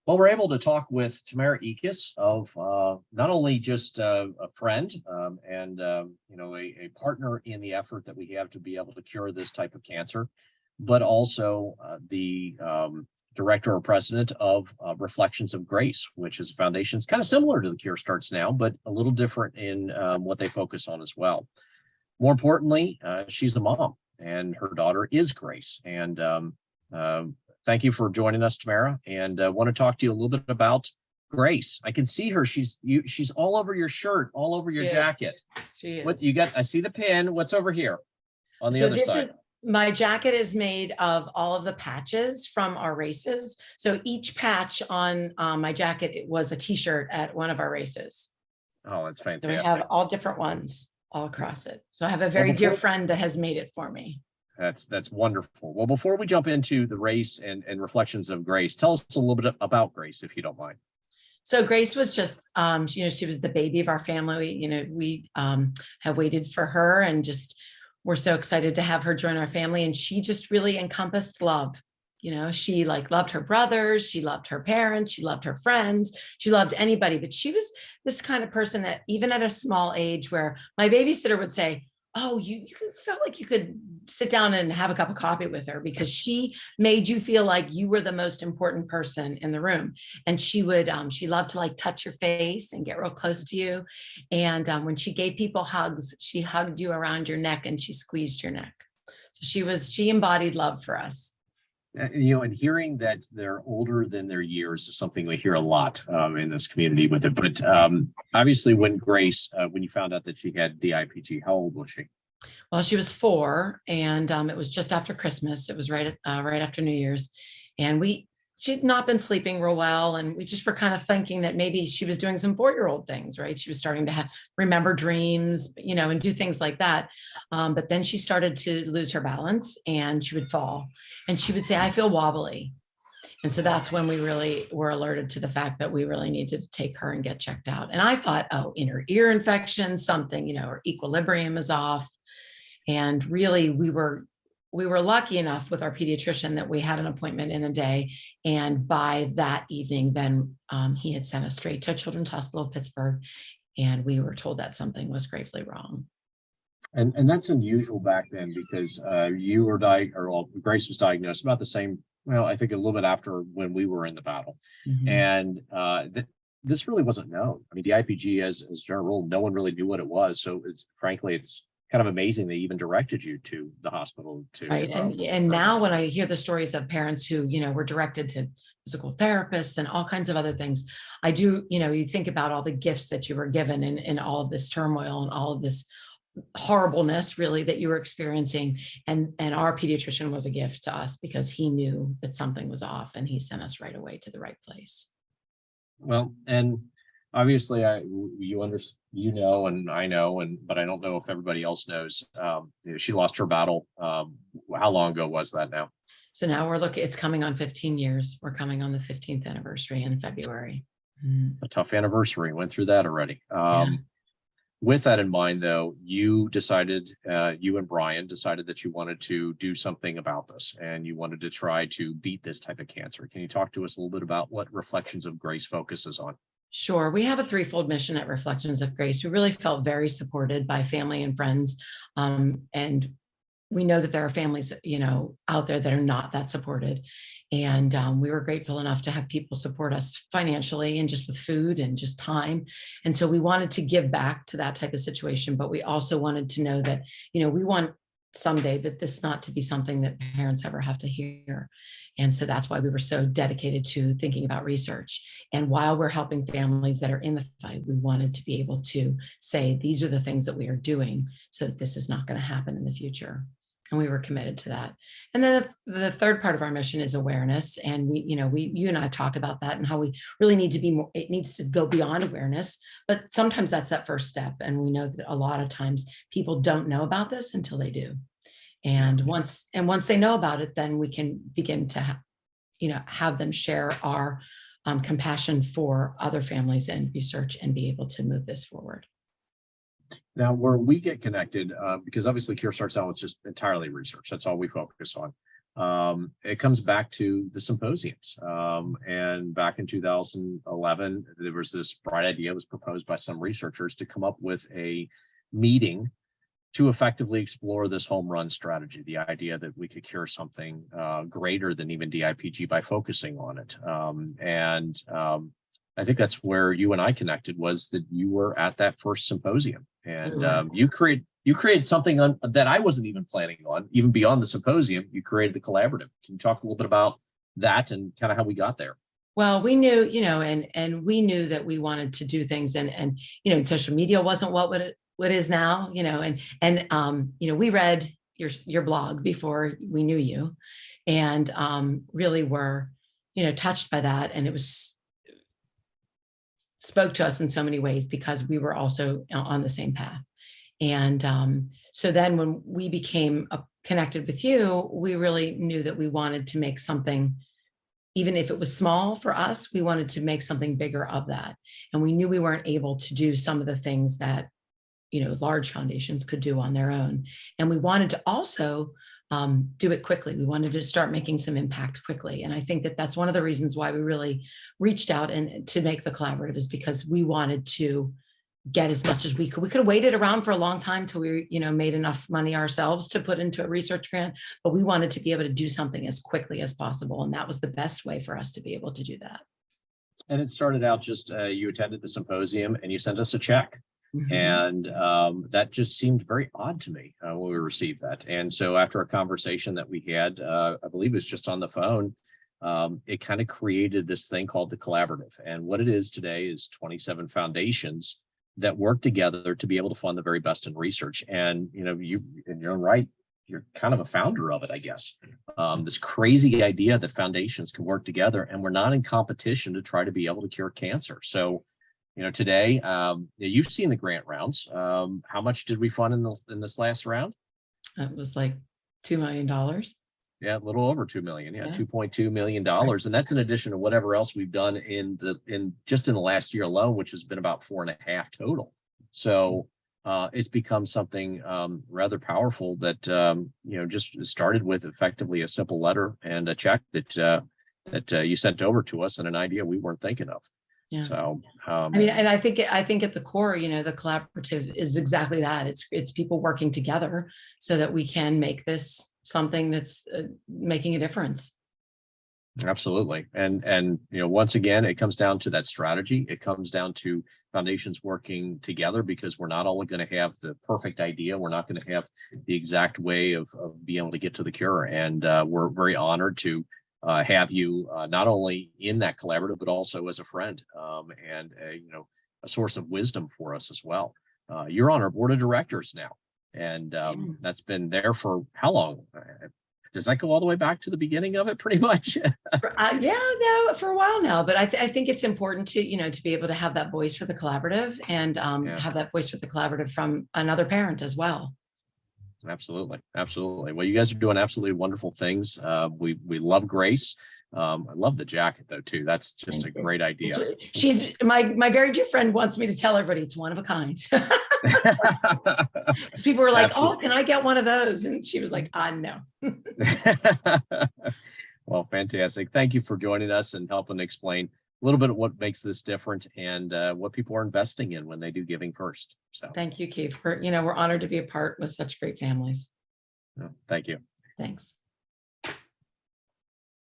Well, we're able to talk with Tamara Ekis of not only just a friend and a partner in the effort that we have to be able to cure this type of cancer, but also the director or president of Reflections of Grace, which is a foundation. It's kind of similar to the Cure Starts Now, but a little different in what they focus on as well. More importantly, she's a mom, and her daughter is Grace. And thank you for joining us, Tamara. And I want to talk to you a little bit about Grace. I can see her. She's all over your shirt, all over your jacket. She is. What you got? I see the pin. What's over here on the other side? My jacket is made of all of the patches from our races. So each patch on my jacket, it was a t-shirt at one of our races. Oh, that's fantastic. So we have all different ones all across it. So I have a very dear friend that has made it for me. That's wonderful. Well, before we jump into the race and Reflections of Grace, tell us a little bit about Grace, if you don't mind. So Grace was just, she was the baby of our family. We have waited for her, and just we're so excited to have her join our family. And she just really encompassed love. She loved her brothers, she loved her parents, she loved her friends, she loved anybody. But she was this kind of person that even at a small age, where my babysitter would say, oh, you felt like you could sit down and have a cup of coffee with her, because she made you feel like you were the most important person in the room. And she loved to touch your face and get real close to you. And when she gave people hugs, she hugged you around your neck and she squeezed your neck. So she embodied love for us. And hearing that they're older than their years is something we hear a lot in this community with it. But obviously, when Grace, when you found out that she had DIPG, how old was she? Well, she was 4, and it was just after Christmas. It was right after New Year's, and she'd not been sleeping real well, and we just were kind of thinking that maybe she was doing some 4-year-old things, right? She was starting to remember dreams, and do things like that. But then she started to lose her balance, and she would fall, and she would say, "I feel wobbly." And so that's when we really were alerted to the fact that we really needed to take her and get checked out. And I thought, oh, inner ear infection, something, her equilibrium is off. And really, we were lucky enough with our pediatrician that we had an appointment in a day. And by that evening, then he had sent us straight to Children's Hospital of Pittsburgh. And we were told that something was gravely wrong. And that's unusual back then, because Grace was diagnosed about the same, I think a little bit after when we were in the battle. Mm-hmm. And this really wasn't known. I mean, the IPG, as general rule, no one really knew what it was. So it's kind of amazing they even directed you to the hospital to right. And now when I hear the stories of parents who were directed to physical therapists and all kinds of other things, I do, you think about all the gifts that you were given in all of this turmoil and all of this horribleness really that you were experiencing, and our pediatrician was a gift to us, because he knew that something was off and he sent us right away to the right place. Well, and obviously, you know, and I know, but I don't know if everybody else knows. She lost her battle. How long ago was that now? So now it's coming on 15 years. We're coming on the 15th anniversary in February. A tough anniversary. Went through that already. With that in mind, though, you and Brian decided that you wanted to do something about this, and you wanted to try to beat this type of cancer. Can you talk to us a little bit about what Reflections of Grace focuses on? Sure. We have a threefold mission at Reflections of Grace. We really felt very supported by family and friends. And we know that there are families, out there that are not that supported. And we were grateful enough to have people support us financially and just with food and just time. And so we wanted to give back to that type of situation, but we also wanted to know that, we want someday that this not to be something that parents ever have to hear. And so that's why we were so dedicated to thinking about research. And while we're helping families that are in the fight, we wanted to be able to say, these are the things that we are doing so that this is not going to happen in the future. And we were committed to that. And then the third part of our mission is awareness. And you and I have talked about that and how we really need to be more, it needs to go beyond awareness, but sometimes that's that first step. And we know that a lot of times people don't know about this until they do. And once they know about it, then we can begin to, have them share our compassion for other families and research and be able to move this forward. Now, where we get connected, because obviously Cure Starts Out is just entirely research. That's all we focus on. It comes back to the symposiums. And back in 2011, there was this bright idea was proposed by some researchers to come up with a meeting to effectively explore this home run strategy, the idea that we could cure something greater than even DIPG by focusing on it. I think that's where you and I connected, was that you were at that first symposium, and you created something that I wasn't even planning on, even beyond the symposium. You created the collaborative. Can you talk a little bit about that and kind of how we got there? Well, we knew, and we knew that we wanted to do things, and social media wasn't what is now, and we read your blog before we knew you, and really were, touched by that, and it spoke to us in so many ways because we were also on the same path. And so then when we became connected with you, we really knew that we wanted to make something, even if it was small for us, we wanted to make something bigger of that. And we knew we weren't able to do some of the things that, large foundations could do on their own. And we wanted to also do it quickly. We wanted to start making some impact quickly. And I think that that's one of the reasons why we really reached out and to make the collaborative, is because we wanted to get as much as we could. We could have waited around for a long time till we, made enough money ourselves to put into a research grant, but we wanted to be able to do something as quickly as possible. And that was the best way for us to be able to do that. And it started out just, you attended the symposium and you sent us a check. Mhm. And that just seemed very odd to me when we received that. And so after a conversation that we had, I believe it was just on the phone, it kind of created this thing called the collaborative. And what it is today is 27 foundations that work together to be able to fund the very best in research. And, you in your own right, you're kind of a founder of it, I guess. This crazy idea that foundations can work together, and we're not in competition to try to be able to cure cancer. So, today, you've seen the grant rounds. How much did we fund in this last round? It was like $2 million. Yeah, a little over 2 million. Yeah, Yeah. $2.2 million. And that's in addition to whatever else we've done in just in the last year alone, which has been about 4.5 total. So it's become something rather powerful that, just started with effectively a simple letter and a check that you sent over to us, and an idea we weren't thinking of. Yeah. So, and I think at the core, the collaborative is exactly that. It's people working together so that we can make this something that's making a difference. Absolutely. And once again, it comes down to that strategy. It comes down to foundations working together, because we're not only going to have the perfect idea, we're not going to have the exact way of being able to get to the cure. And we're very honored to have you not only in that collaborative, but also as a friend and a source of wisdom for us as well. You're on our board of directors now, and that's been there for how long? Does that go all the way back to the beginning of it, pretty much? For a while now. But I think it's important to to be able to have that voice for the collaborative, and have that voice for the collaborative from another parent as well. Absolutely. Well, you guys are doing absolutely wonderful things. We love Grace. I love the jacket though too. That's just a great idea. She's my very dear friend wants me to tell everybody it's one of a kind. People were like, absolutely. "Oh, can I get one of those?" And she was like, "No." Well, fantastic. Thank you for joining us and helping explain a little bit of what makes this different, and what people are investing in when they do Giving First. So thank you, Keith. We're honored to be a part with such great families. Thank you. Thanks.